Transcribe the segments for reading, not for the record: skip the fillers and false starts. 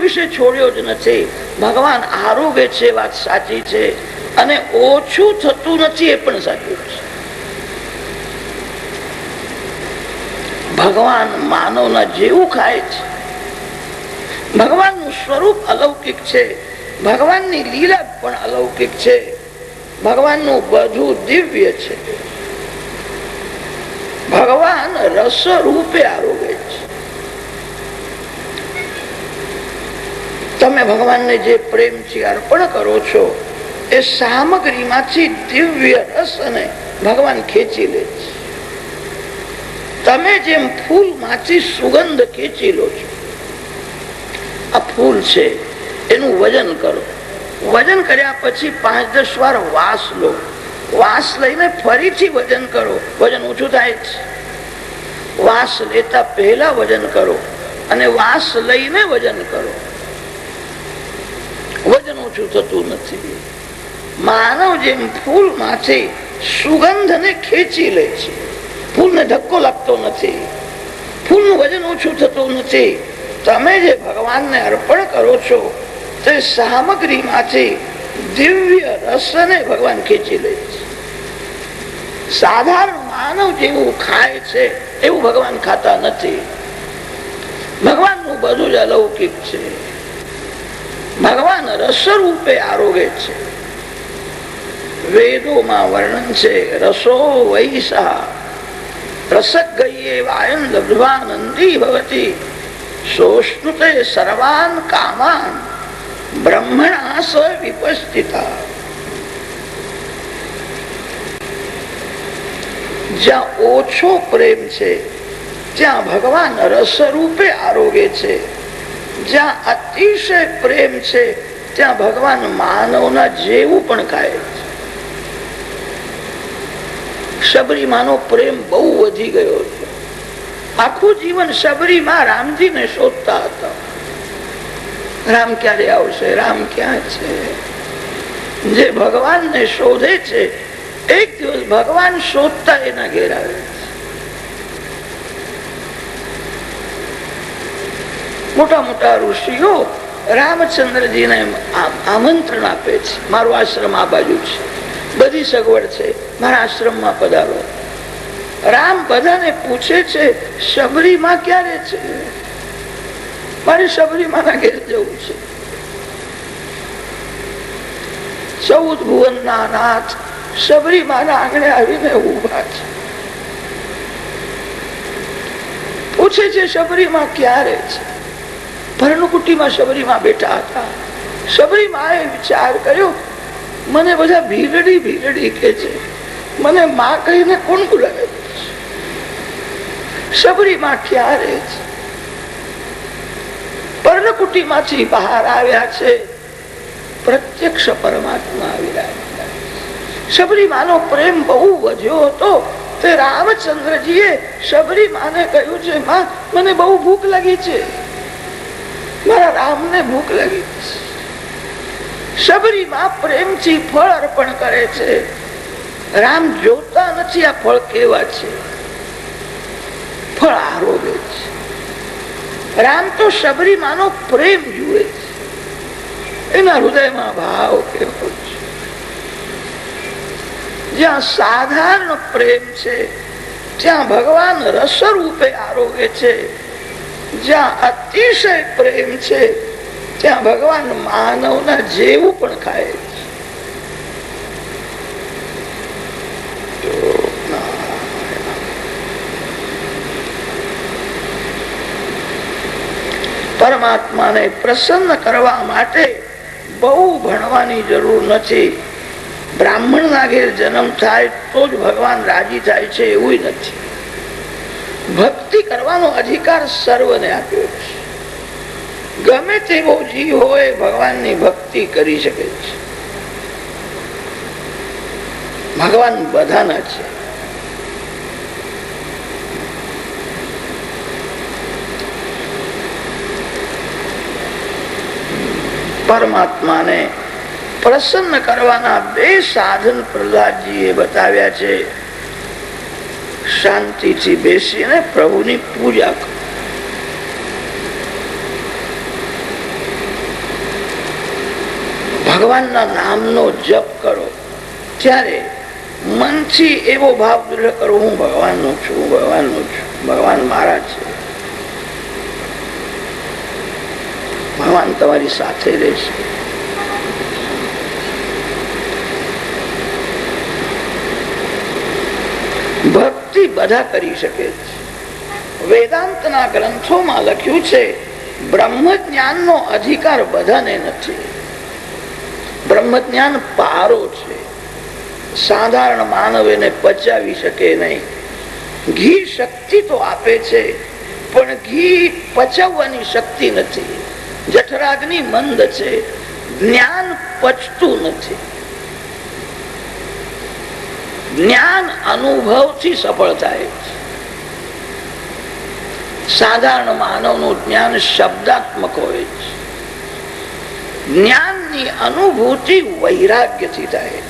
વિશે છોડ્યો જ નથી. ભગવાન આરોગે છે, વાત સાચી છે, અને ઓછું થતું નથી એ પણ સાચું છે. ભગવાન માનવના જેવું ખાય છે. ભગવાનનું સ્વરૂપ અલૌકિક છે, ભગવાનની લીલા પણ અલૌકિક છે, ભગવાનનું બધું દિવ્ય છે. ભગવાન રસ રૂપે આરોગે છે. તમે ભગવાનને જે પ્રેમથી અર્પણ કરો છો એ સામગ્રીમાંથી દિવ્ય રસ અને ભગવાન ખેંચી લે છે. તમે જેમ ફૂલમાંથી સુગંધ ખેંચી લો છો. આ ફૂલ છે, એનું વજન કરો. વજન કર્યા પછી 5-10 વાર વાસ લો. વાસ લઈને ફરીથી વજન કરો. વજન ઓછું થાય છે. વાસ લેતા પહેલા વજન કરો અને વાસ લઈને વજન કરો. વજન ઓછું થતું નથી. માનવ જેમ ફૂલમાંથી સુગંધને ખેંચી લે છે. ફૂલને ધક્કો લાગતો નથી. ફૂલનું વજન ઓછું થતું નથી. તમે જે ભગવાનને અર્પણ કરો છો તે સામગ્રીમાંથી દિવ્ય રસને ભગવાન ખેંચી લે છે. સાધારણ માનવ જેવું ખાય છે એવું ભગવાન ખાતા નથી. ભગવાનનું બધું જ અલૌકિક છે. ભગવાન રસ રૂપે આરોગે છે. વેદોમાં વર્ણન છે, રસો વૈસા રસગયે વાયન લબ્ધ્વા નંદી ભવતી સોષ્ણુતે સર્વાન કામાન બ્રહ્મણા સ વિપસ્થિતા. જ્યાં ઓછો પ્રેમ છે ત્યાં ભગવાન રસ રૂપે આરોગે છે. જ્યાં અતિશય પ્રેમ છે ત્યાં ભગવાન માનવના જેવું પણ ખાય છે. શબરીમાનો પ્રેમ બહુ વધી ગયો છે. આખું જીવન શબરીમાં રામજીને શોધતા હતા. રામ ક્યારે આવશે, રામ ક્યાં છે? જે ભગવાનને શોધે છે એક દિવસ ભગવાન શોધતા એના ઘેર આવે છે. મોટા મોટા ઋષિઓ રામચંદ્રજીને આમંત્રણ આપે છે, મારો આશ્રમ આ બાજુ છે, બધી સગવડ છે, મારા આશ્રમમાં પધારો. રામ બધાને પૂછે છે શબરીમાં ક્યારે છે? મારે શબરીમાના ઘેર જવું છે. 14 ભુવનના નાથ શબરીમાના આંગણે આવીને ઉભા છે. પૂછે છે શબરીમાં ક્યારે છે? ભરણકુટીમાં શબરીમાં બેઠા હતા. શબરીમાએ વિચાર કર્યો, મને બધા ભીલડી ભીલડી કે છે, મને માં કહીને કોણ બોલાવે? શબરીમાં ક્યારે છે? પર્ણકુટીમાંથી બહાર આવ્યા છે. પ્રત્યક્ષ પરમાત્મા આવી રહ્યા. શબરીમાનો પ્રેમ બહુ વધ્યો હતો. તે રામચંદ્રજીએ શબરીમાને કહ્યું છે, માં મને બહુ ભૂખ લાગી છે, મારા રામને ભૂખ લાગી છે. શબરીમાં પ્રેમથી ફળ અર્પણ કરે છે. રામ જોતા નથી આ ફળ કેવા છે, ફળ આરોગે છે. રામ તો શબરીમાનો પ્રેમ જુએ છે, એના હૃદયમાં ભાવ કેવો છે. જ્યાં સાધારણ પ્રેમ છે ત્યાં ભગવાન રસ રૂપે આરોગે છે. જ્યાં અતિશય પ્રેમ છે ત્યાં ભગવાન માનવના જેવું પણ ખાય છે. પરમાત્માને પ્રસન્ન કરવા માટે બહુ ભણવાની જરૂર નથી. બ્રાહ્મણના ઘેર જન્મ થાય તો જ ભગવાન રાજી થાય છે એવું નથી. ભક્તિ કરવાનો અધિકાર સર્વને આપ્યો છે. ગમે તેવો જીવ હોય ભગવાનની ભક્તિ કરી શકે છે. ભગવાન બધાના છે. પરમાત્માને પ્રસન્ન કરવાના 2 સાધન પ્રહલાદજીએ બતાવ્યા છે. શાંતિથી બેસીને પ્રભુની પૂજા કરો. ભગવાનના નામનો જપ કરો ત્યારે મનથી એવો ભાવ દૃઢ કરો, હું ભગવાનનો છું, ભગવાનનો છું, ભગવાન મારા છે. ભગવાન તમારી સાથે રહેશે. ભક્તિ બધા કરી શકે છે. વેદાંતના ગ્રંથોમાં લખ્યું છે બ્રહ્મ જ્ઞાનનો અધિકાર બધાને નથી. બ્રહ્મ જ્ઞાન પારો છે, સાધારણ માનવ એને પચાવી શકે નહીં. ઘી શક્તિ તો આપે છે પણ ઘી પચાવવાની શક્તિ નથી. જઠરાગ્નિ મંદ છે, જ્ઞાન પચતું નથી. જ્ઞાન અનુભવથી સફળ થાય છે. સાધારણ માનવનું જ્ઞાન શબ્દાત્મક હોય છે. જ્ઞાનની અનુભૂતિ વૈરાગ્યથી થાય.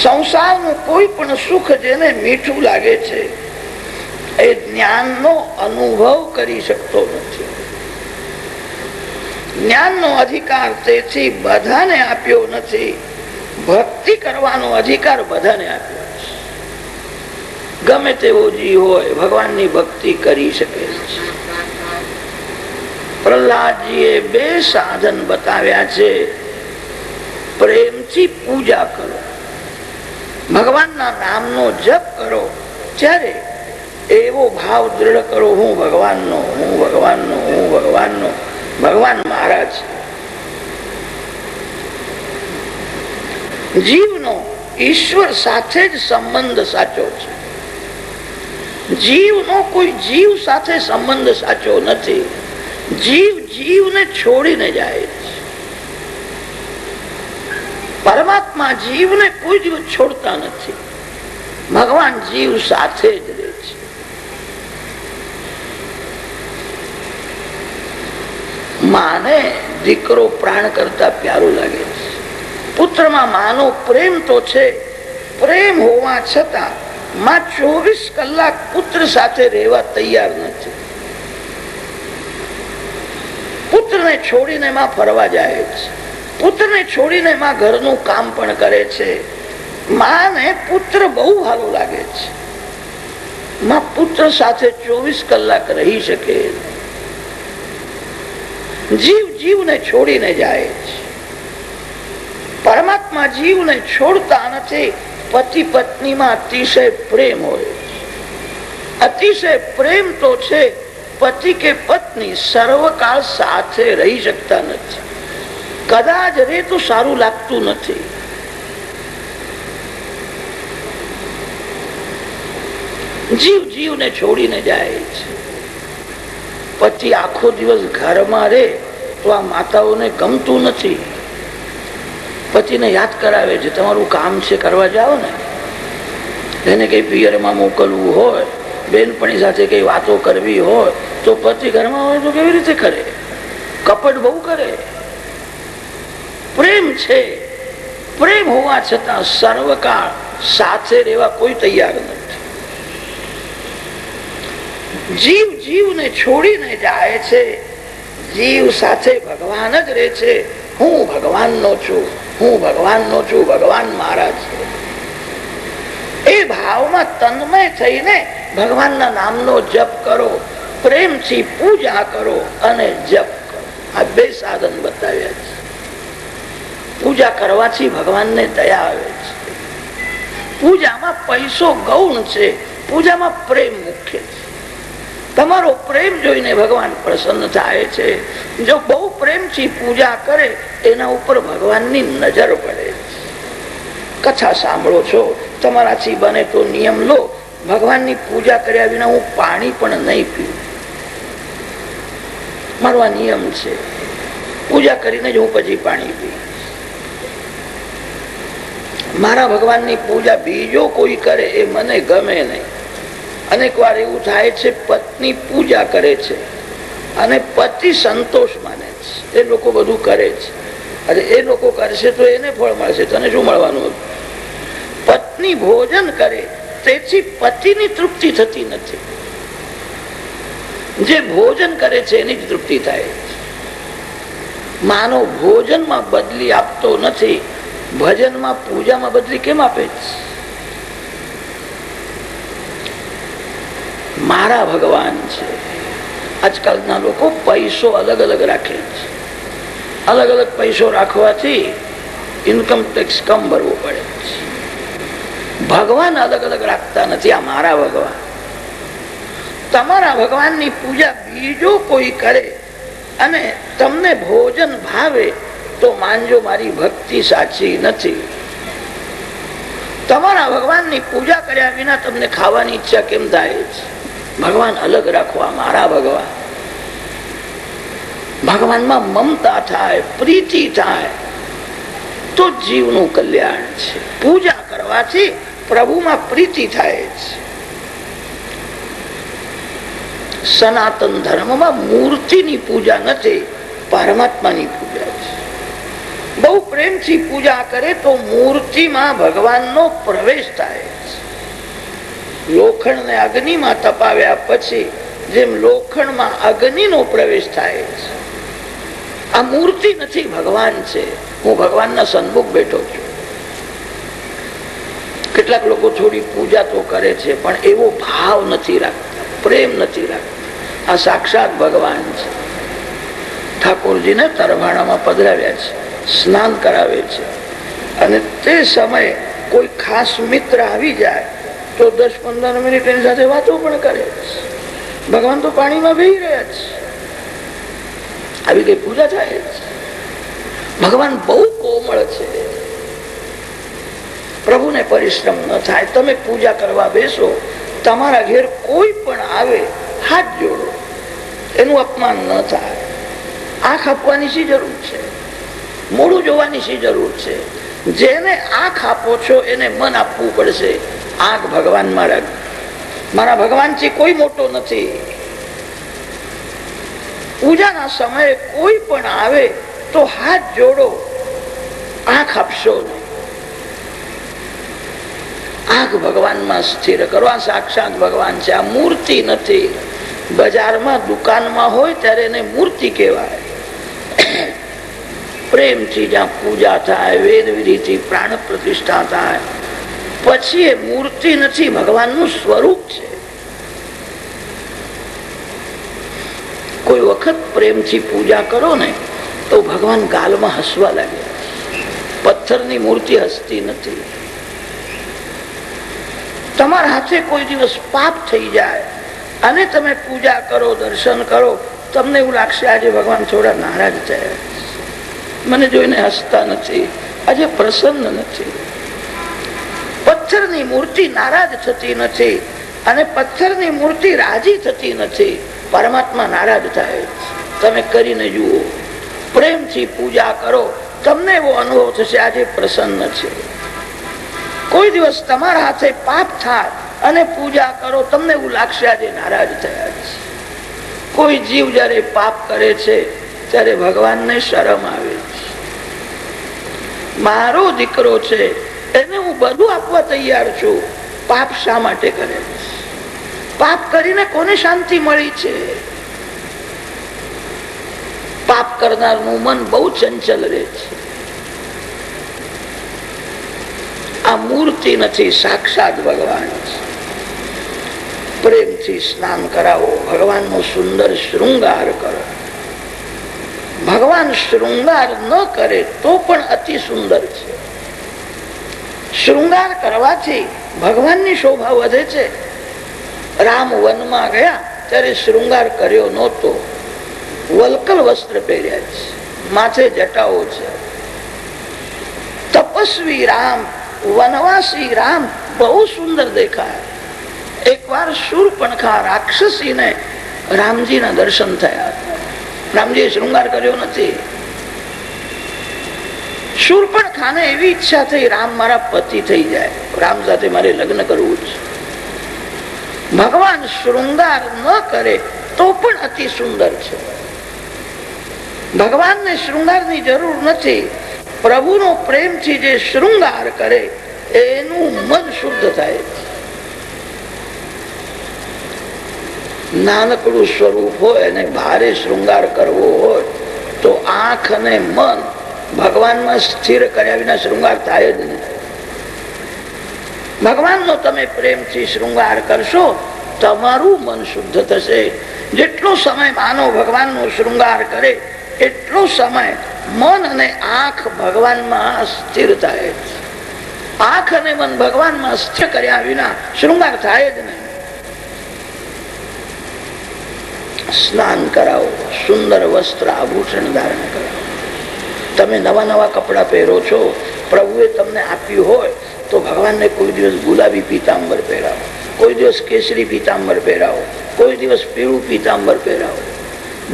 સંસારનું કોઈ પણ સુખ જેને મીઠું લાગે છે એ જ્ઞાનનો અનુભવ કરી શકતો નથી. જ્ઞાનનો અધિકાર તેથી બધાને આપ્યો નથી. ભક્તિ કરવાનો અધિકાર બધાને આપ્યો છે. ગમે તેવો જીવ હોય ભગવાનની ભક્તિ કરી શકે છે. પ્રહલાદજીએ 2 સાધન બતાવ્યા છે. પ્રેમથી પૂજા કરો, ભગવાનના નામનો જપ કરો, ત્યારે એવો ભાવ દૃઢ કરો, હું ભગવાનનો, હું ભગવાનનો, હું ભગવાનનો, ભગવાન મારા છે. જીવનો ઈશ્વર સાથે જ સંબંધ સાચો છે. જીવનો કોઈ જીવ સાથે સંબંધ સાચો નથી. જીવ જીવને છોડીને જાય છે. પરમાત્મા જીવને કોઈ દિવસ છોડતા નથી. ભગવાન જીવ સાથે જ રહે છે. માને દીકરો પ્રાણ કરતા પ્યારો લાગે છે. પુત્રમાં માનો પ્રેમ તો છે. પ્રેમ હોવા છતાં માં 24 કલાક પુત્ર સાથે રહેવા તૈયાર નથી. પુત્રને છોડીને માં ફરવા જાય છે. પુત્રને છોડીને માં ઘરનું કામ પણ કરે છે. માને પુત્ર બહુ સારું લાગે છે. માં પુત્ર સાથે 24 કલાક રહી શકે. જીવ જીવને છોડીને જાય છે. પરમાત્મા જીવને છોડતા નથી. પતિ પત્નીમાં અતિશય પ્રેમ હોય. અતિશય પ્રેમ તો છે. પતિ કે પત્ની સર્વકાળ સાથે રહી શકતા નથી. કદાચ રે તો સારું લાગતું નથી. જીવ જીવને છોડીને જાય છે. પતિ આખો દિવસ ઘરમાં રે તો આ માતાઓને ગમતું નથી. પતિને યાદ કરાવે છે, તમારું કામ છે કરવા જાઓ ને. એને કઈ પિયરમાં મોકલવું હોય, બેનપણી સાથે કઈ વાતો કરવી હોય તો પતિ ઘરમાં હોય તો કેવી રીતે કરે? કપટ બહુ કરે. પ્રેમ છે. પ્રેમ હોવા છતાં સર્વકાળ સાથે રહેવા કોઈ તૈયાર નથી. જીવ જીવને છોડીને જાય છે. જીવ સાથે ભગવાન જ રહે છે. હું ભગવાનનો છું, હું ભગવાનનો છું, ભગવાન મારા છે. એ ભાવમાં તન્મય થઈને ભગવાનના નામનો જપ કરો, પ્રેમથી પૂજા કરો અને જપ કરો. આ 2 સાધન બતાવ્યા છે. પૂજા કરવાથી ભગવાનને દયા આવે છે. પૂજામાં પૈસો ગૌણ છે, પૂજામાં પ્રેમ મુખ્ય છે. તમારો પ્રેમ જોઈને ભગવાન પ્રસન્ન થાય છે. જો બહુ પ્રેમથી પૂજા કરે એના ઉપર ભગવાનની નજર પડે છે. કથા સાંભળો છો, તમારાથી બને તો નિયમ લો, ભગવાનની પૂજા કર્યા વિના હું પાણી પણ નહીં પીવું. મારો આ નિયમ છે. પૂજા કરીને જ હું પછી પાણી પીવું. મારા ભગવાનની પૂજા બીજો કોઈ કરે એ મને ગમે નહીં. અનેક વાર એવું થાય છે, પત્ની પૂજા કરે છે અને પતિ સંતોષ માને છે. એ લોકો બધું કરે છે. અને એ લોકો કરશે તો એને ફળ મળશે, તને શું મળવાનું? પત્ની ભોજન કરે તેથી પતિની તૃપ્તિ થતી નથી. જે ભોજન કરે છે એની જ તૃપ્તિ થાય. માનો ભોજનમાં બદલી આપતો નથી, ભજનમાં પૂજામાં બદલી કેમ આપે છે? મારા ભગવાન છે. આજકાલના લોકો પૈસો અલગ અલગ રાખે છે. અલગ અલગ પૈસો રાખવાથી ઇન્કમ ટેક્સ કમ ભરવો પડે છે. ભગવાન અલગ અલગ રાખતા નથી. આ મારા ભગવાન. તમારા ભગવાનની પૂજા બીજો કોઈ કરે અને તમને ભોજન ભાવે તો માનજો મારી ભક્તિ સાચી નથી. તમારા ભગવાનની પૂજા કર્યા વિના તમને ખાવાની ઈચ્છા કેમ થાય છે? ભગવાન અલગ રાખવા. મારા ભગવાન. ભગવાનમાં મમતા થાય, પ્રીતિ થાય તો જીવનું કલ્યાણ છે. પૂજા કરવાથી પ્રભુમાં પ્રીતિ થાય છે. સનાતન ધર્મમાં મૂર્તિની પૂજા નથી, પરમાત્માની પૂજા છે. બહુ પ્રેમથી પૂજા કરે તો મૂર્તિમાં ભગવાનનો પ્રવેશ થાય છે. લોખંડને અગ્નિમાં તપાવ્યા પછી જેમ લોખંડમાં અગ્નિનો પ્રવેશ થાય છે, આ મૂર્તિ નથી, ભગવાન છે. હું ભગવાનના સન્મુખ બેઠો છું. કેટલાક લોકો થોડી પૂજા તો કરે છે પણ એવો ભાવ નથી રાખતા, પ્રેમ નથી રાખતા. આ સાક્ષાત ભગવાન છે. ઠાકોરજીને તરભાણામાં પધરાવ્યા છે, સ્નાન કરાવે છે અને તે સમયે કોઈ ખાસ મિત્ર આવી જાય તો 10-15 મિનિટ એની સાથે વાતો પણ કરે છે. ભગવાન તો પાણીમાં બેહી રહ્યા છે. આવી કઈ પૂજા થાય છે? ભગવાન બહુ કોમળ છે. પ્રભુને પરિશ્રમ ન થાય. તમે પૂજા કરવા બેસો, તમારા ઘેર કોઈ પણ આવે, હાથ જોડો, એનું અપમાન ન થાય. આંખ આપવાની શી જરૂર છે? મોઢું જોવાની શી જરૂર છે? જેને આંખ આપો છો એને મન આપવું પડશે. આંખ ભગવાનમાં રાખ. મારા ભગવાનથી કોઈ મોટો નથી. પૂજાના સમયે કોઈ પણ આવે તો હાથ જોડો, આંખ આપશો નહીં. આંખ ભગવાનમાં સ્થિર કરો. આ સાક્ષાત ભગવાન છે, આ મૂર્તિ નથી. બજારમાં દુકાનમાં હોય ત્યારે એને મૂર્તિ કહેવાય. પ્રેમથી જ્યાં પૂજા થાય, વેદ વિધિથી પ્રાણ પ્રતિષ્ઠા થાય, પછી એ મૂર્તિ નથી, ભગવાનનું સ્વરૂપ છે. કોઈ વખત પ્રેમથી પૂજા કરો ને તો ભગવાન ગાલમાં હસવા લાગે. પથ્થરની મૂર્તિ હસતી નથી. તમારા હાથે કોઈ દિવસ પાપ થઈ જાય અને તમે પૂજા કરો, દર્શન કરો, તમને એવું લાગશે આજે ભગવાન થોડા નારાજ થયા, મને જોઈને હસતા નથી, આજે પ્રસન્ન નથી. પથ્થરની મૂર્તિ નારાજ થતી નથી અને પથ્થરની મૂર્તિ રાજી થતી નથી. પરમાત્મા નારાજ થાય. તમે કરીને જુઓ, પ્રેમથી પૂજા કરો, તમને એવો અનુભવ થશે આજે પ્રસન્ન છે. કોઈ દિવસ તમારા હાથે પાપ થાય અને પૂજા કરો, તમને એવું લાગશે આજે નારાજ થયા છે. કોઈ જીવ જયારે પાપ કરે છે ત્યારે ભગવાનને શરમ આવે છે. મારો દીકરો છે, એને હું બધું આપવા તૈયાર છું, પાપ શા માટે કરે છે? પાપ કરીને કોને શાંતિ મળી છે? પાપ કરનારનું મન બહુ ચંચલ રહે છે. આ મૂર્તિ નથી, સાક્ષાત ભગવાન છે. પ્રેમથી સ્નાન કરાવો, ભગવાનનો સુંદર શૃંગાર કરો. ભગવાન શૃંગાર ન કરે તો પણ અતિ સુંદર છે. શૃંગાર કરવાથી ભગવાનની શોભા વધે છે. રામ વનમાં ગયા ત્યારે શૃંગાર કર્યો નહોતો, વલકલ વસ્ત્ર પહેર્યા છે, માથે જટાઓ છે. તપસ્વી રામ, વનવાસી રામ બહુ સુંદર દેખાય. એકવાર શૂર્પણખા રાક્ષસીને રામજીના દર્શન થયા. રામજીએ શૃંગાર કર્યો નથી. શૂર્પણખાને એવી ઈચ્છા થઈ, રામ મારા પતિ થઈ જાય, રામ સાથે મારે લગ્ન કરવું છે. ભગવાન શૃંગાર ન કરે તો પણ અતિ સુંદર છે. ભગવાનને શૃંગારની જરૂર નથી. પ્રભુનો પ્રેમથી જે શૃંગાર કરે એનું મન શુદ્ધ થાય. નાનકડું સ્વરૂપ હોય અને ભારે શૃંગાર કરવો હોય તો આંખ અને મન ભગવાનમાં સ્થિર કર્યા વિના શૃંગાર થાય જ નહીં. ભગવાનનો તમે પ્રેમથી શૃંગાર કરશો, તમારું મન શુદ્ધ થશે. જેટલો સમય માનવ ભગવાનનો શૃંગાર કરે એટલો સમય મન અને આંખ ભગવાનમાં સ્થિર થાય. આંખ અને મન ભગવાનમાં સ્થિર કર્યા વિના શૃંગાર થાય જ નહીં. સ્નાન કરાવો, સુંદર વસ્ત્ર આભૂષણ ધારણ કરાવો. તમે નવા નવા કપડા પહેરો છો, પ્રભુએ તમને આપ્યું હોય તો ભગવાનને કોઈ દિવસ ગુલાબી પીતાંબર પહેરાવો, કોઈ દિવસ કેસરી પીતાંબર પહેરાવો, કોઈ દિવસ પીળું પીતાંબર પહેરાવો.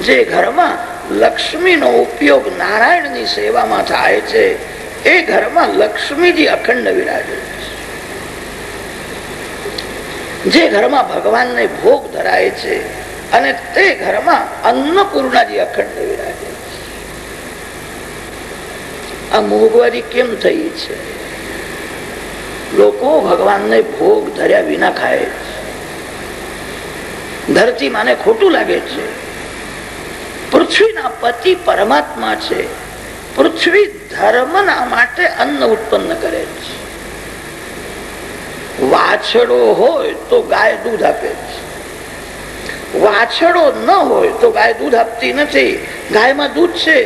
જે ઘરમાં લક્ષ્મીનો ઉપયોગ નારાયણની સેવામાં થાય છે એ ઘરમાં લક્ષ્મીજી અખંડ વિરાજે છે. જે ઘરમાં ભગવાનને ભોગ ધરાય છે અને તે ઘરમાં અન્નપૂર્ણાજી અખંડ વિરાજે છે. આ મોંઘવારી કેમ થઈ છે? લોકો ભગવાનને ભોગ ધર્યા વિના ખાય છે. ધરતી માને ખોટું લાગે છે. પૃથ્વીના પતિ પરમાત્મા છે. પૃથ્વી ધર્મના માટે અન્ન ઉત્પન્ન કરે છે. વાછડો હોય તો ગાય દૂધ આપે છે. વાછડો ન હોય તો ગાય દૂધ આપતી નથી. ગાયમાં દૂધ છે.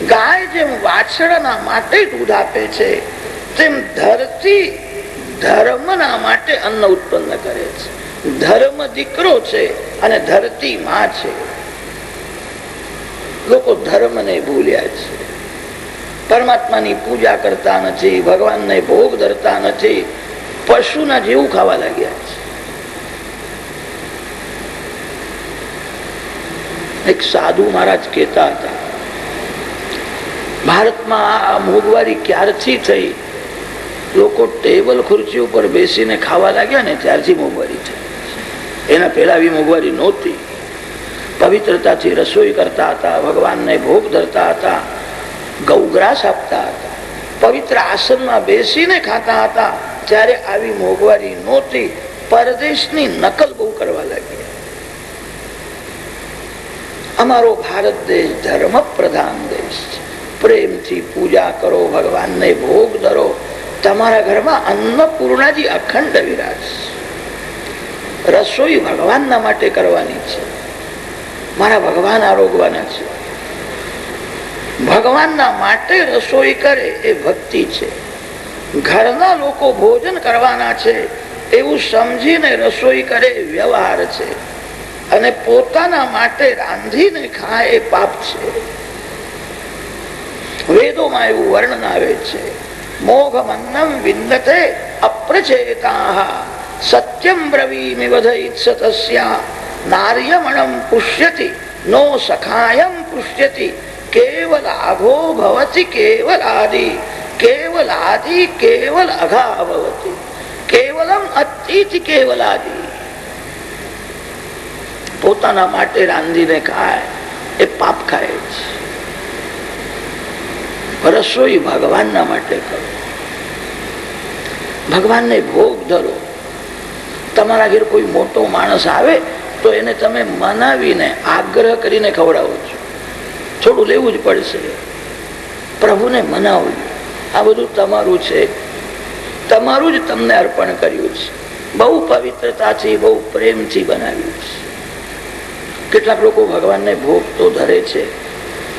ગાય જેમ વાછડાના માટે દૂધ આપે છે તેમ ધરતી ધર્મના માટે અન્ન ઉત્પન્ન કરે છે. ધર્મ દીકરો છે અને ધરતી માં છે. લોકો ધર્મને ભૂલ્યા છે. પરમાત્માની પૂજા કરતા નથી, ભગવાનને ભોગ ધરતા નથી, પશુના જેવું ખાવા લાગ્યા છે. એક સાધુ મહારાજ કહેતા હતા, ભારતમાં આ મોંઘવારી ક્યારથી થઈ? લોકો ટેબલ ખુરશી ઉપર બેસીને ખાવા લાગ્યા ને ત્યારથી મોંઘવારી થઈ. એના પહેલા આવી મોંઘવારી નહોતી. પવિત્રતાથી રસોઈ કરતા હતા, ભગવાનને ભોગ ધરતા હતા, ગૌગ્રાસ આપતા હતા, પવિત્ર આસનમાં બેસીને ખાતા હતા. ત્યારે આવી મોંઘવારી નહોતી. પરદેશની નકલ બહુ કરવા લાગી. અમારો ભારત દેશ ધર્મ પ્રધાન દેશ છે. પ્રેમથી પૂજા કરો, ભગવાનને ભોગ ધરો, તમારા ઘરમાં અન્નપૂર્ણાજી અખંડ વિરાજ. રસોઈ ભગવાનના માટે કરવાની છે. મારા ભગવાન આરોગવાના છે. ભગવાનના માટે રસોઈ કરે એ ભક્તિ છે. ઘરના લોકો ભોજન કરવાના છે એવું સમજીને રસોઈ કરે એ વ્યવહાર છે. અને પોતાના માટે રાંધીને ખાય એ પાપ છે. વેદોમાં એવું વર્ણન આવે છે, મોઘમન્નમ વિંદતે અપ્રચેતાઃ સત્યમ બ્રવીમિ વદઈત્સતસ્યા નાર્યમણમ પુષ્યતિ નો સખાયમ પુષ્યતિ કેવલાઘો ભવતિ કેવલાદિ કેવલાદિ કેવલ અઘા ભવતિ કેવલમ અતિથિ કેવલાદિ. પોતાના માટે રાંધીને ખાય એ પાપ ખાય છે. રસોઈ ભગવાનના માટે કરો, ભગવાનને ભોગ ધરો. તમારા ઘેર કોઈ મોટો માણસ આવે તો એને તમે મનાવીને આગ્રહ કરીને ખવડાવો છો. થોડું લેવું જ પડશે. પ્રભુને મનાવો. આ બધું તમારું છે, તમારું જ તમને અર્પણ કર્યું છે. બહુ પવિત્રતાથી, બહુ પ્રેમથી બનાવ્યું છે. કેટલાક લોકો ભગવાનને ભોગ તો ધરે છે,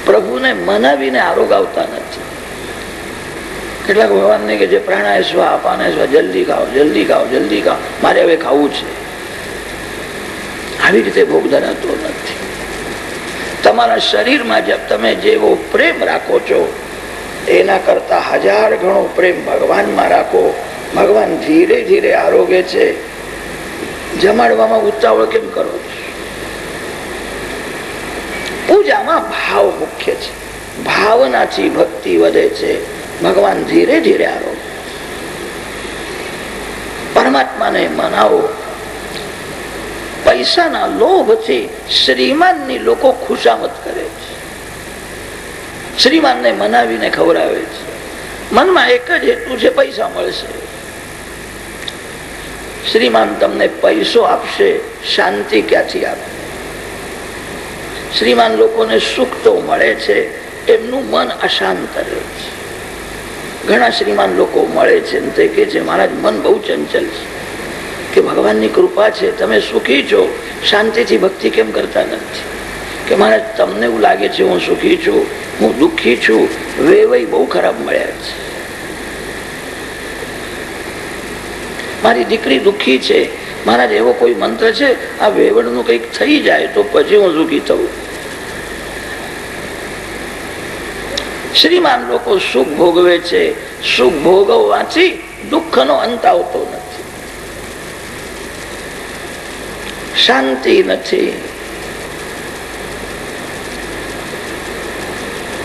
પ્રભુને મનાવીને આરોગ આવતા નથી. કેટલાક ભગવાનને કે જે પ્રાણાય સ્વ અપાને સ્વ, જલ્દી ખાઓ, જલ્દી ખાઓ, જલ્દી ખાઓ, મારે હવે ખાવું છે. આવી રીતે ભોગ ધરાતો નથી. તમારા શરીરમાં તમે જેવો પ્રેમ રાખો છો એના કરતા 1000 ગણો પ્રેમ ભગવાનમાં રાખો. ભગવાન ધીરે ધીરે આરોગે છે. જમાડવામાં ઉતાવળ કેમ કરો છો? પૂજામાં ભાવ મુખ્ય છે. ભાવનાથી ભક્તિ વધે છે. ભગવાન ધીરે ધીરે આરોગે. પરમાત્માને મનાવો. પૈસાના લોભથી શ્રીમાનની લોકો ખુશામત કરે છે. શ્રીમાનને મનાવીને ખવડાવે છે. મનમાં એક જ હેતુ છે, પૈસા મળશે. શ્રીમાન તમને પૈસો આપશે, શાંતિ ક્યાંથી આપે? શ્રીમાન લોકોને સુખ તો મળે છે, એમનું મન અશાંત રહે છે. ઘણા શ્રીમાન લોકો મળે છે તે કે છે મહારાજ મન બહુ ચંચલ છે, કે ભગવાનની કૃપા છે, તમે સુખી છો, શાંતિથી ભક્તિ કેમ કરતા નથી? કે મહારાજ તમને એવું લાગે છે હું સુખી છું, હું દુઃખી છું, વેવઈ બહુ ખરાબ મળ્યા છે. મારી દીકરી દુઃખી છે, મહારાજ એવો કોઈ મંત્ર છે આ વેવડનું કંઈક થઈ જાય તો પછી હું સુખી થવું. શ્રીમાન લોકો સુખ ભોગવે છે, સુખ ભોગવવાથી દુઃખનો અંત આવતો નથી, શાંતિ નથી.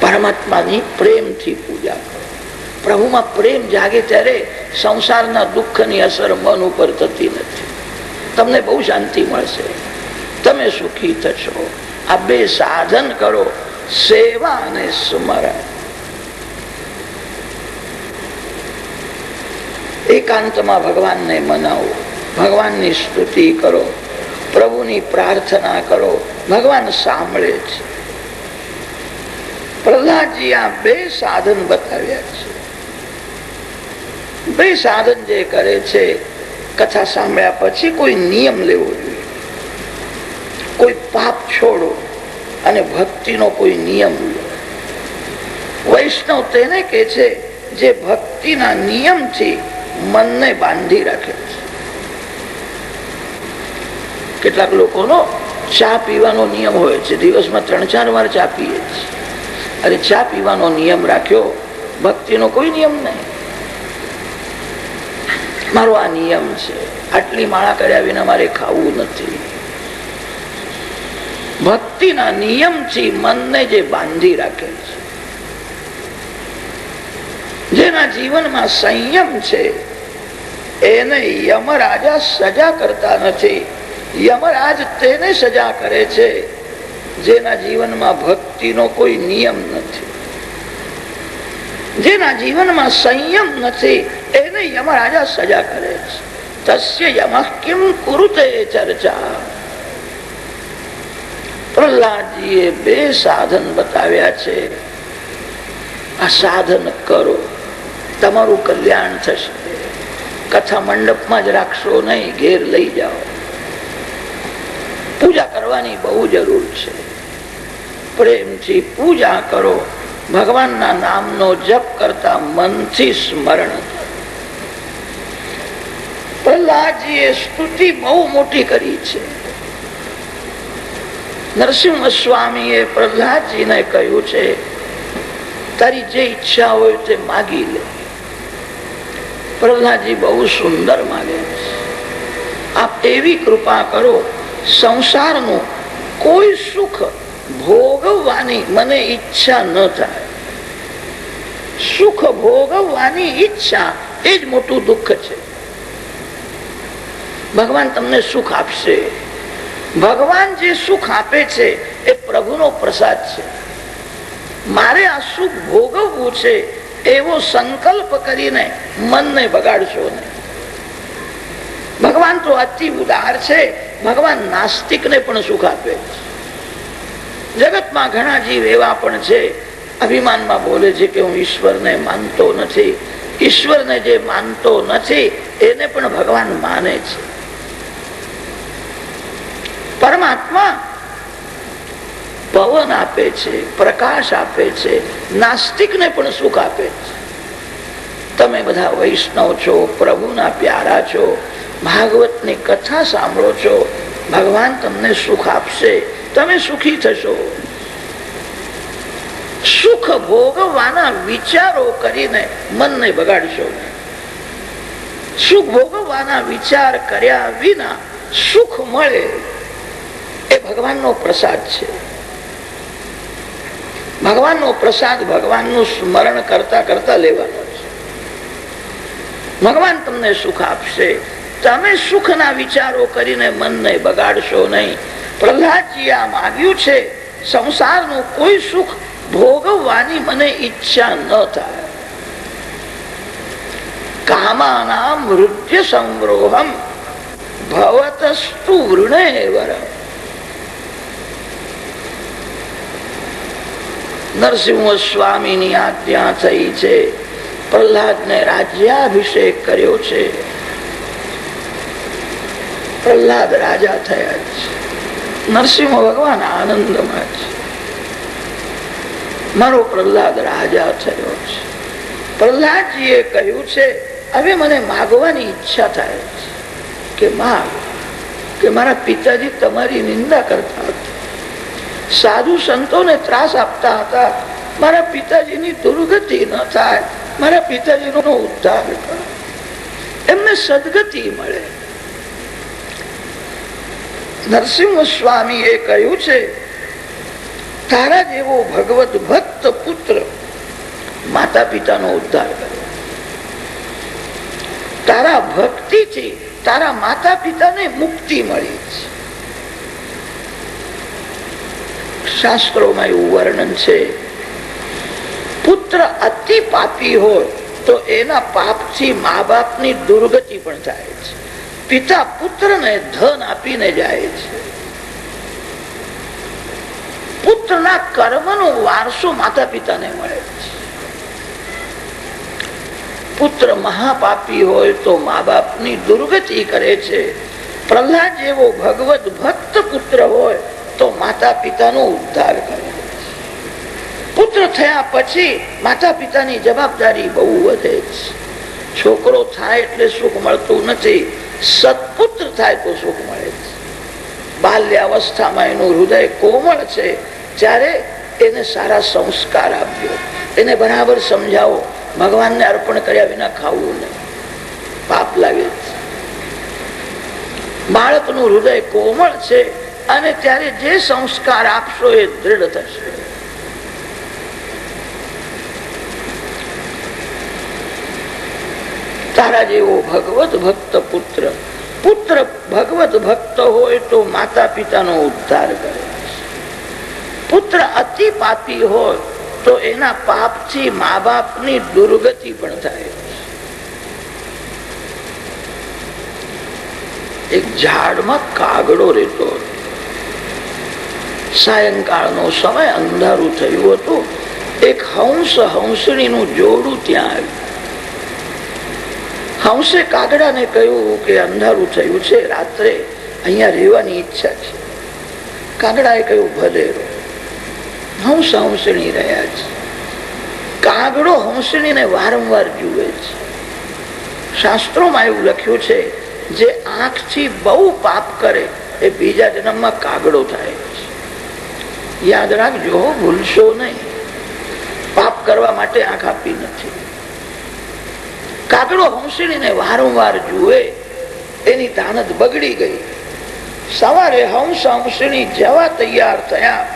પરમાત્માની પ્રેમથી પૂજા કરો. પ્રભુમાં પ્રેમ જાગે ત્યારે સંસારના દુઃખની અસર મન ઉપર થતી નથી. તમને બહુ શાંતિ મળશે, તમે સુખી થશો. આ બે સાધન કરો, સેવા અને સ્મરણ. એકાંતમાં ભગવાનને મનાવો, ભગવાનની સ્તુતિ કરો, પ્રભુની પ્રાર્થના કરો, ભગવાન સાંભળે છે. પ્રહલાદજી આ બે સાધન બતાવ્યા છે. બે સાધન જે કરે છે, કથા સાંભળ્યા પછી કોઈ નિયમ લેવો જોઈએ, કોઈ પાપ છોડો અને ભક્તિનો કોઈ નિયમ લો. વૈષ્ણવ તેને કે છે જે ભક્તિના નિયમથી મનને બાંધી રાખે છે. કેટલાક લોકોનો ચા પીવાનો નિયમ હોય છે, દિવસમાં 3-4 વાર ચા પીએ છે. અરે ચા પીવાનો નિયમ રાખ્યો, ભક્તિનો કોઈ નિયમ નહીં. મારો આ નિયમ છે, આટલી માળા કર્યા વિના મારે ખાવું નથી. ભક્તિના નિયમથી મનને જે બાંધી રાખે છે, જેના જીવનમાં સંયમ છે, એને યમરાજા સજા કરતા નથી. યમરાજ તેને સજા કરે છે જેના જીવનમાં ભક્તિનો કોઈ નિયમ નથી. જેના જીવનમાં સંયમ નથી એને યમરાજા સજા કરે છે. તસ્ય યમઃ કિમ કુરુતે ચર્ચા. પ્રહલાદજીએ બે સાધન બતાવ્યા છે. આ સાધન કરો, તમારું કલ્યાણ થશે. કથા મંડપમાં જ રાખશો નહીં, ઘેર લઈ જાઓ. પૂજા કરવાની બહુ જરૂર છે. પ્રેમથી પૂજા કરો, ભગવાનના નામનો જપ કરતા મનથી સ્મરણ કરો. પ્રહલાદજીએ સ્તુતિ બહુ મોટી કરી છે. નરસિંહ સ્વામીએ પ્રહલાદજીને કહ્યું છે તારી જે ઈચ્છા હોય તે માગી લે. પ્રહલાદજી બહુ સુંદર માગે છે. આપ એવી કૃપા કરો, સંસારનું કોઈ સુખ ભોગવવાની મને ઈચ્છા ન થાય. સુખ ભોગવવાની ઈચ્છા એ જ મોટું દુઃખ છે. ભગવાન તમને સુખ આપશે. ભગવાન જે સુખ આપે છે એ પ્રભુનો પ્રસાદ છે. મારે આ સુખ ભોગવવું છે એવો સંકલ્પ કરીને મનને બગાડશો નહીં. ભગવાન તો અતિ ઉદાર છે. ભગવાન નાસ્તિકને પણ સુખ આપે છે. જગતમાં ઘણા જીવ એવા પણ છે, અભિમાનમાં બોલે છે કે હું ઈશ્વરને માનતો નથી. ઈશ્વરને જે માનતો નથી એને પણ ભગવાન માને છે. પરમાત્મા પવન આપે છે, પ્રકાશ આપે છે, નાસ્તિકને પણ સુખ આપે છે. તમે બધા વૈષ્ણવ છો, પ્રભુના પ્યારા છો, ભાગવતની કથા સાંભળો છો, ભગવાન તમને સુખ આપશે, તમે સુખી થશો. સુખ ભોગવવાના વિચારો કરીને મનને બગાડશો. સુખ ભોગવવાના વિચાર કર્યા વિના સુખ મળે એ ભગવાનનો પ્રસાદ છે. ભગવાનનો પ્રસાદ ભગવાનનું સ્મરણ કરતા કરતા લેવાનો છે. ભગવાન તમને સુખ આપશે. તમે સુખના વિચારો કરીને મનને બગાડશો નહીં. પ્રહલાદજી આ માગ્યું છે, સંસારનું કોઈ સુખ ભોગવવાની મને ઈચ્છા ન થાય. કામાનામ હૃદય સંગ્રોહમ ભવતસ્તુ વૃણેવર. નરસિંહ સ્વામીની આજ્ઞા થઈ છે, પ્રહલાદને રાજ્યાભિષેક કર્યો છે. પ્રહલાદ રાજા થયા છે. નરસિંહ ભગવાન આનંદમાં છે. મારો પ્રહલાદ રાજા થયો છે. પ્રહલાદજીએ કહ્યું છે હવે મને માગવાની ઈચ્છા થાય છે કે માગ, કે મારા પિતાજી તમારી નિંદા કરતા હતા, સાધુ સંતોને ત્રાસ આપતા હતા, મારા પિતાજીની દુર્ગતિ ન થાય, મારા પિતાજીનો ઉદ્ધાર કરો, એમને સદગતિ મળે. નરસિંહ સ્વામી એ કહ્યું છે તારા જેવો ભગવત ભક્ત પુત્ર માતા પિતાનો ઉદ્ધાર કરે. તારા ભક્તિથી તારા માતા પિતાને મુક્તિ મળી છે. શાસ્ત્રોમાં એવું વર્ણન છે, પુત્ર અતિ પાપી હોય તો એના પાપથી મા બાપની દુર્ગતિ પણ થાય છે. પિતા પુત્રને ધન આપીને જાય છે. પુત્રના કર્મનો વારસો માતા પિતાને મળે છે. પુત્ર મહાપાપી હોય તો મા બાપની દુર્ગતિ કરે છે. પ્રહલાદ જેવો ભગવત ભક્ત પુત્ર હોય તો માતા પિતાનો ઉદ્ધાર કરે છે. પુત્ર થયા પછી માતા પિતાની જવાબદારી બહુ વધે છે. છોકરો થાય એટલે સુખ મળતું નથી, સત્પુત્ર થાય તો સુખ મળે છે. બાલ્યાવસ્થામાં એનું હૃદય કોમળ છે, ત્યારે એને સારા સંસ્કાર આપજો, એને બરાબર સમજાવો, ભગવાનને અર્પણ કર્યા વિના ખાવું નહીં, પાપ લાગે છે. બાળકનું હૃદય કોમળ છે અને ત્યારે જે સંસ્કાર આપશો એ દૃઢ થશે. તારા જેવો ભગવત ભક્ત પુત્ર, પુત્ર ભગવત ભક્ત હોય તો માતા પિતાનો ઉદ્ધાર કરે. પુત્ર અતિ પાપી હોય તો એના પાપથી મા બાપની દુર્ગતિ પણ થાય. એક ઝાડમાં કાગડો રહેતો. સાયંકાળનો સમય, અંધારું થયું હતું. એક હંસ હંસણીનું જોડું ત્યાં આવ્યું. હંસે કાગડાને કહ્યું કે અંધારું થયું છે, રાત્રે અહીંયા રહેવાની ઈચ્છા છે. કાગડાએ કહ્યું ભલે રહો. હંસ હંસણી રહ્યા છે. કાગડો હંસણીને વારંવાર જુએ છે. શાસ્ત્રોમાં એવું લખ્યું છે જે આંખથી બહુ પાપ કરે એ બીજા જન્મમાં કાગડો થાય છે. યાદ રાખજો, ભૂલશો નહીં. પાપ કરવા માટે આંખ આપી નથી. કાગડો હંસણીને વારંવાર જુએ, એની તાનત બગડી ગઈ. સવારે હંસ હંસણી જવા તૈયાર થયા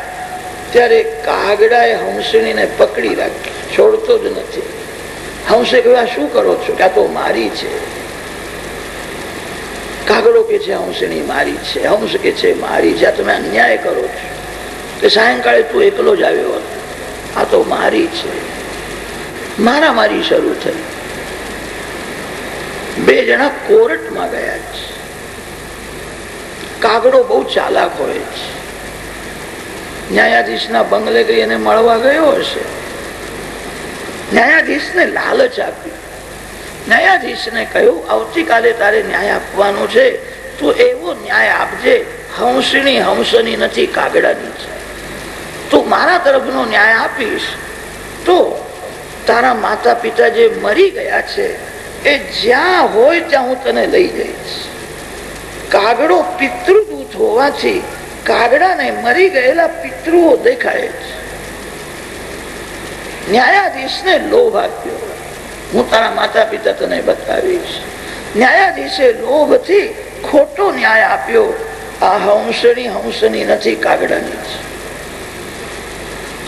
ત્યારે કાગડાએ હંસણીને પકડી રાખી, છોડતો જ નથી. હંસે કહ્યું શું કરો છો? કે આ તો મારી છે. કાગડો કે છે હંસણી મારી છે. હંસ કે છે મારી છે. આ તમે અન્યાય કરો છો. કે સાયંકાળે તું એકલો જ આવ્યો હતો, આ તો મારી છે. મારામારી શરૂ થઈ. બે જણા કોર્ટમાં ગયા છે. કાગડો બહુ ચાલાક હોય છે. ન્યાયાધીશના બંગલે ગઈ એને મળવા ગયો હશે. ન્યાયાધીશને લાલચ આપી. ન્યાયાધીશને કહ્યું આવતીકાલે તારે ન્યાય આપવાનો છે, તું એવો ન્યાય આપજે, હંસની હંસની નથી, કાગડાની છે. તું મારા તરફનો ન્યાય આપીશ તો તારા માતા પિતા જે મરી ગયા છે એ જ્યાં હોય ત્યાં હું તને લઈ જઈશ. કાગડો પિતૃદૂત હોવાથી કાગડાને મરી ગયેલા પિતૃઓ દેખાય છે. ન્યાયાધીશને લોભ આપ્યો, હું તારા માતા પિતા તને બતાવીશ. ન્યાયાધીશે લોભથી ખોટો ન્યાય આપ્યો. આ હંસની હંસની નથી, કાગડાની છે.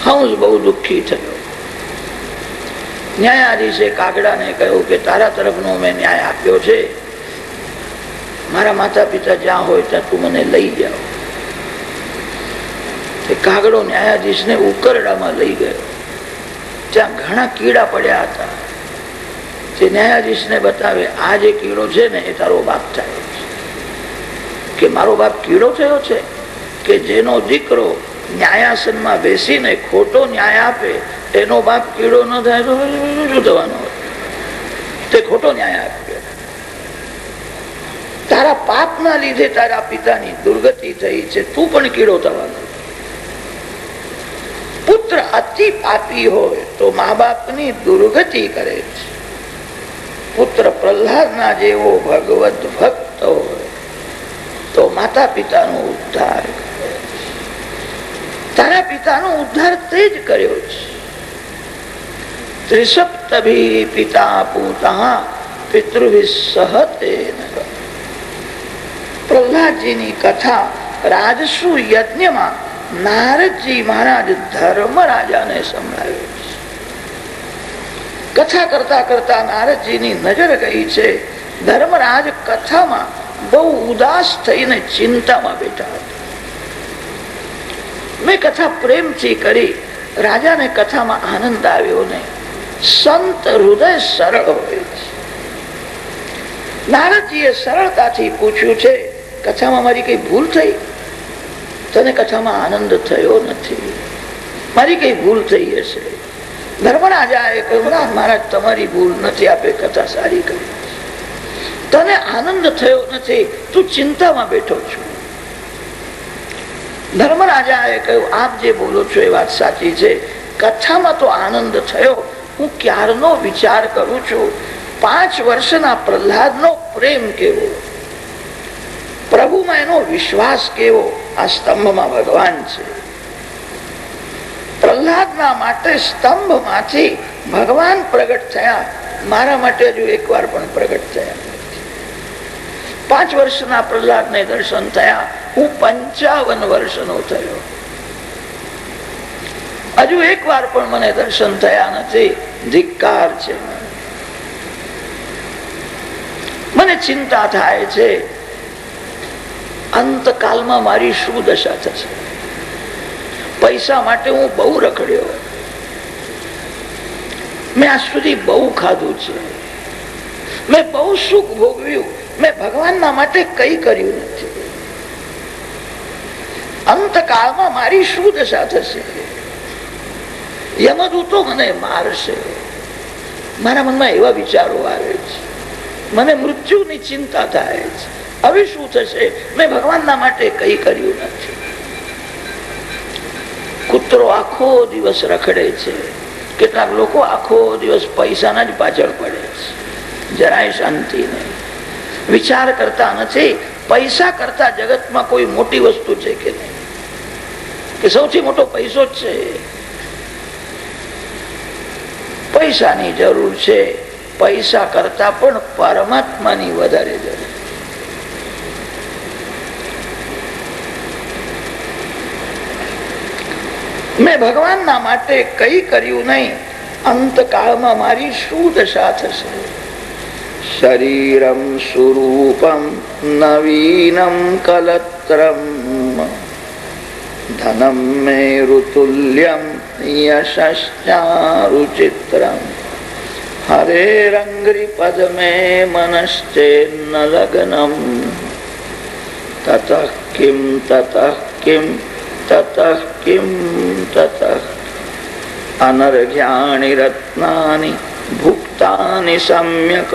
હંસ બહુ દુઃખી થયો. ન્યાયાધીશે કાગડાને કહ્યું કે તારા તરફનો મેં ન્યાય આપ્યો છે, મારા માતા પિતા જ્યાં હોય ત્યાં તું મને લઈ જાઓ. કાગડો ન્યાયાધીશને ઉકરડામાં લઈ ગયો. ત્યાં ઘણા કીડા પડ્યા હતા. તે ન્યાયાધીશને બતાવે, આ જે કીડો છે ને એ તારો બાપ થાય છે. કે મારો બાપ કીડો થયો છે? કે જેનો દીકરો ન્યાયાસનમાં બેસીને ખોટો ન્યાય આપે, એનો બાપ કીડો ન થાય તો શું થવાનું? તે ખોટો ન્યાય આપે. તારા પાપના લીધે તારા પિતાની દુર્ગતિ થઈ છે, તું પણ કીડો થવાનો. પુત્ર અતિ પાપી હોય તો મા બાપની દુર્ગતિ કરે છે. પુત્ર પ્રહલાદના જેવો ભગવત ભક્ત હોય તો માતા પિતાનો ઉદ્ધાર કરે. તારા પિતાનો ઉદ્ધાર તે જ કર્યો છે. ત્રિસપ્તભી પિતા પૂતા પિતૃભી સહતે. પ્રહલાદજીની કથા રાજસુ યજ્ઞમાં નારદજી મહારાજ ધર્મરાજાને સંભળાવ્યો છે. કથા કરતા કરતા નારદજીની નજર ગઈ છે. ધર્મરાજ કથામાં બહુ ઉદાસ થઈને ચિંતામાં બેઠા હતા. મેં કથા પ્રેમથી કરી, રાજાને કથામાં આનંદ આવ્યો નહીં. સંત હૃદય સરળ હોય છે. નારદજીએ સરળતાથી પૂછ્યું છે, કથામાં મારી કઈ ભૂલ થઈ? તને કથામાં આનંદ થયો નથી, મારી કઈ ભૂલ થઈ હશે. ધર્મરાજાએ કહ્યું, મહારાજ તમારી ભૂલ નથી, આપે કથા સારી કરી. તને આનંદ થયો નથી, તું ચિંતામાં બેઠો છો. ધર્મરાજાએ કહ્યું, આપ જે બોલો છો એ વાત સાચી છે, કથામાં તો આનંદ થયો. હું ક્યારનો વિચાર કરું છું 5 વર્ષના પ્રહલાદનો પ્રેમ કેવો, પ્રભુમાં એનો વિશ્વાસ કેવો. આ સ્તંભમાં ભગવાન છે. પ્રહલાદના માટે સ્તંભમાંથી ભગવાન પ્રગટ થયા, મારા માટે હજુ એકવાર પણ પ્રગટ થયા. 5 વર્ષના પ્રહલાદને દર્શન થયા, હું 55 વર્ષનો થયો, હજુ એકવાર પણ મને દર્શન થયા નથી. ધિક્કાર છે. મને ચિંતા થાય છે, અંતકાલમાં મારી શું દશા થશે. પૈસા માટે હું બહુ રખડ્યો, મેં આજ સુધી બહુ ખાધું છે, મેં બહુ સુખ ભોગવ્યું, મેં ભગવાનના માટે કઈ કર્યું નથી. અંતકાળમાં મારી શું દશા થશે? યમદૂતો મને મારશે. મારા મનમાં એવા વિચારો આવે છે, મને મૃત્યુની ચિંતા થાય છે. હવે શું થશે? મેં ભગવાનના માટે કઈ કર્યું નથી. કૂતરો આખો દિવસ રખડે છે, કેટલાક લોકો આખો દિવસ પૈસાના જ પાછળ પડે છે, જરાય શાંતિ નહીં. વિચાર કરતા નથી પૈસા કરતા જગતમાં કોઈ મોટી વસ્તુ છે કે નહીં, કે સૌથી મોટો પૈસો જ છે. પૈસાની જરૂર છે, પૈસા કરતા પણ પરમાત્માની વધારે જરૂર. મેં ભગવાનના માટે કઈ કર્યું નહીં, અંતકાળમાં મારી શું દશા થશે? શરીરમ સ્વરૂપમ નવીનમ કલત્રમ ધનમ મે ઋતુલ્યમ યશશ્ચારુચિત્રમ હરેરંઘ્રી પદ મે મનશ્ચેન્ન લગ્નમ તતઃ કિમ તતઃ કિમ તતઃ કિમ તતઃ અનર્ઘ્યાનિ રત્નાનિ ભુક્તાનિ સમ્યક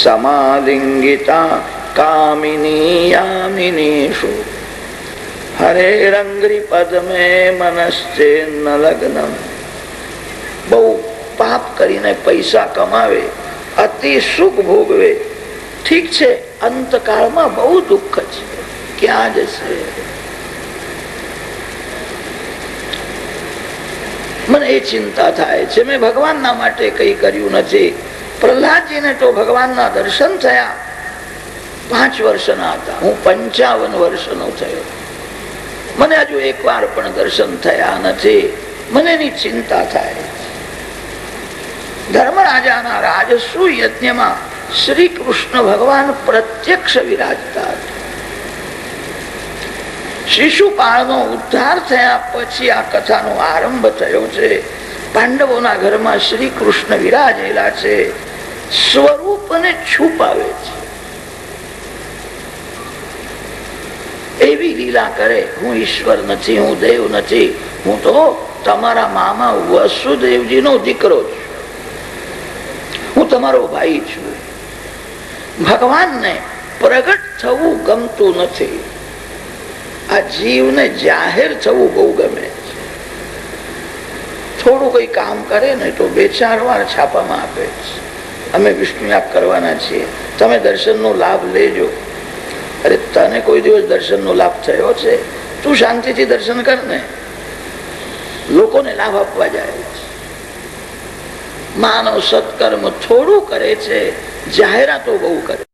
સમાલિંગિતા કામિની યામિનીષુ હરેરંઘ્રી પદ મે મનશ્ચેન્ન લગ્નમ. બહુ પાપ કરીને પૈસા કમાવે, અતિ સુખ ભોગવે, ઠીક છે, અંતકાળમાં બહુ દુઃખ છે, ક્યાં જશે? મને એ ચિંતા થાય છે. મેં ભગવાનના માટે કઈ કર્યું નથી. પ્રહલાદજીને તો ભગવાનના દર્શન થયા 5 વર્ષના હતા, હું 55 વર્ષનો થયો. મને હજુ એકવાર પણ દર્શન થયા નથી. મને એની ચિંતા થાય. ધર્મરાજાના રાજસુ યજ્ઞમાં શ્રી કૃષ્ણ ભગવાન પ્રત્યક્ષ વિરાજતા હતા. શિશુપાળનો ઉદ્ધાર થયા પછી આ કથાનો આરંભ થયો છે. પાંડવોના ઘરમાં શ્રી કૃષ્ણ વિરાજેલા છે, સ્વરૂપને છુપાવે છે. એવી લીલા કરે, હું ઈશ્વર નથી, હું દેવ નથી, હું તો તમારા મામા વસુદેવજીનો દીકરો છું, હું તમારો ભાઈ છું. ભગવાનને પ્રગટ થવું ગમતું નથી. આ જીવને જાહેર થવું બહુ ગમે છે. થોડું કઈ કામ કરે ને તો 2-4 વાર છાપામાં આપે છે, અમે વિષ્ણુ યાગ કરવાના છીએ, તમે દર્શનનો લાભ લેજો. અરે તને કોઈ દિવસ દર્શનનો લાભ થયો છે? તું શાંતિથી દર્શન કર ને. લોકોને લાભ આપવા જાય છે. માનવ સત્કર્મ થોડું કરે છે, જાહેરાતો બહુ કરે.